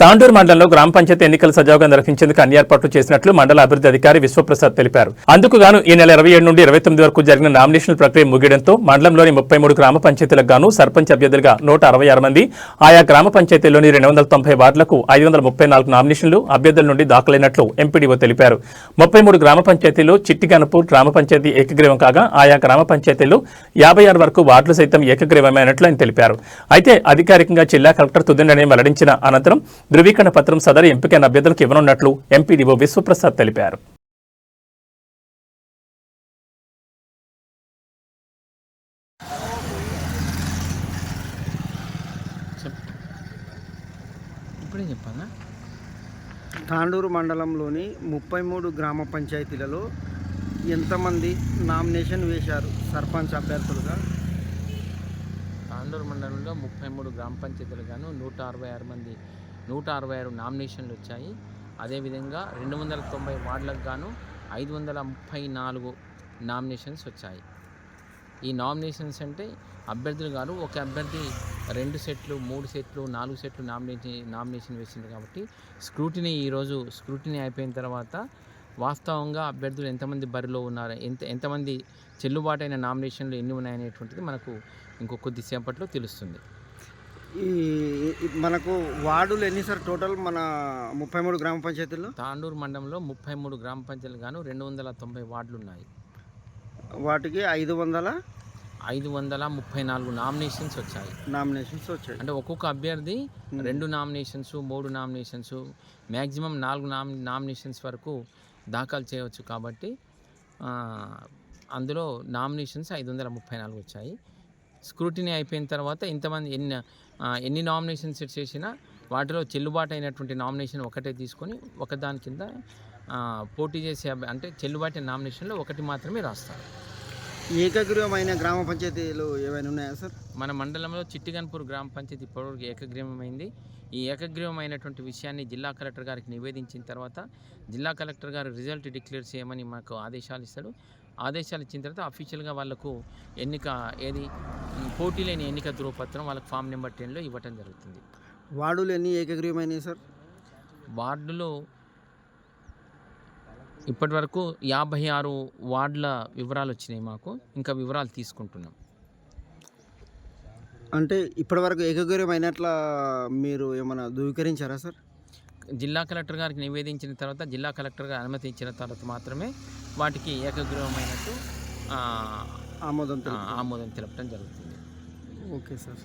తాండూరు మండలంలో గ్రామ పంచాయతీ ఎన్నికలు సజావుగా నిర్వహించేందుకు అన్ని ఏర్పాట్లు చేసినట్లు మండల అభివృద్ధి అధికారి విశ్వప్రసాద్ తెలిపారు. అందుకు గాను ఈ నెల 27 నుండి 29 వరకు జరిగిన నామినేషన్ ప్రక్రియ ముగియడంతో మండలంలోని 33 గ్రామ పంచాయతీలకు గాను సర్పంచ్ అభ్యర్థులుగా 166 మంది, ఆయా గ్రామ పంచాయతీల్లోని 290 వార్డులకు 534 నామినేషన్లు అభ్యర్థుల నుండి దాఖలైనట్లు ఎంపీడీఓ తెలిపారు. 33 గ్రామ పంచాయతీల్లో చిట్టిగనపూర్ గ్రామ పంచాయతీ ఏకగ్రీవం కాగా ఆయా గ్రామ పంచాయతీల్లో 56 వరకు వార్డులు సైతం ఏకగ్రీవమైనట్లు ఆయన తెలిపారు. అయితే అధికారికంగా జిల్లా కలెక్టర్ తుది నిర్ణయం వెల్లడించిన అనంతరం ధృవీకరణ పత్రం సదరు ఎంపికైన అభ్యర్థులకు ఇవ్వనున్నట్లు ఎంపీడీఓ విశ్వప్రసాద్ తెలిపారు. తాండూరు మండలంలోని 33 గ్రామ పంచాయతీలలో ఎంతమంది నామినేషన్ వేశారు సర్పంచ్ అభ్యర్థులుగా? తాండూరు మండలంలో 33 గ్రామ పంచాయతీలు గాను 166 నామినేషన్లు వచ్చాయి. అదేవిధంగా 290 వార్డులకు గాను 534 నామినేషన్స్ వచ్చాయి. ఈ నామినేషన్స్ అంటే అభ్యర్థులు గారు ఒక అభ్యర్థి 2 సెట్లు 3 సెట్లు 4 సెట్లు నామినేషన్ వేసింది కాబట్టి ఈరోజు స్క్రూటినీ అయిపోయిన తర్వాత వాస్తవంగా అభ్యర్థులు ఎంతమంది బరిలో ఉన్నారు, ఎంతమంది చెల్లుబాటైన నామినేషన్లు ఎన్ని ఉన్నాయనేటువంటిది మనకు ఇంకో కొద్దిసేపట్లో తెలుస్తుంది. మనకు వార్డులు ఎన్ని సార్ టోటల్ మన 33 గ్రామ పంచాయతీల్లో? తాండూరు మండలంలో 33 గ్రామ పంచాయతీలు గాను 290 వార్డులు ఉన్నాయి. వాటికి 534 నామినేషన్స్ వచ్చాయి. అంటే ఒక్కొక్క అభ్యర్థి 2 నామినేషన్స్ 3 నామినేషన్స్ మ్యాక్సిమం 4 నామినేషన్స్ వరకు దాఖలు చేయవచ్చు. కాబట్టి అందులో నామినేషన్స్ 534 వచ్చాయి. స్క్రూటినీ అయిపోయిన తర్వాత ఇంతమంది ఎన్ని నామినేషన్స్ చేసినా వాటిలో చెల్లుబాటు అయినటువంటి నామినేషన్ ఒకటే తీసుకొని ఒకదాని కింద పోటీ చేసే అంటే చెల్లుబాటు నామినేషన్లో ఒకటి మాత్రమే రాస్తారు. ఏకగ్రీవమైన గ్రామ పంచాయతీలు ఏమైనా ఉన్నాయా సార్? మన మండలంలో చిట్టిగన్పూర్ గ్రామ పంచాయతీ ఇప్పటివరకు ఏకగ్రీవమైంది. ఈ ఏకగ్రీవమైనటువంటి విషయాన్ని జిల్లా కలెక్టర్ గారికి నివేదించిన తర్వాత జిల్లా కలెక్టర్ గారు రిజల్ట్ డిక్లేర్ చేయమని మాకు ఆదేశాలు ఇస్తాడు. ఆదేశాలు ఇచ్చిన తర్వాత అఫీషియల్గా వాళ్ళకు పోటీ లేని ఎన్నిక ధృవపత్రం వాళ్ళకు ఫామ్ నెంబర్ 10లో ఇవ్వటం జరుగుతుంది. వార్డులు ఎన్ని ఏకగ్రీవమైనవి సార్? వార్డులు ఇప్పటి వరకు 56 వార్డుల వివరాలు వచ్చినాయి. మాకు ఇంకా వివరాలు తీసుకుంటున్నాం. అంటే ఇప్పటివరకు ఏకగ్రీవమైనట్లా మీరు ఏమైనా ధృవీకరించారా సార్? జిల్లా కలెక్టర్ గారికి నివేదించిన తర్వాత జిల్లా కలెక్టర్ గారు అనుమతి ఇచ్చిన తర్వాత మాత్రమే వాటికి ఏకగ్రీవమైనట్టు ఆమోదం తెలపడం జరుగుతుంది. Okay sir.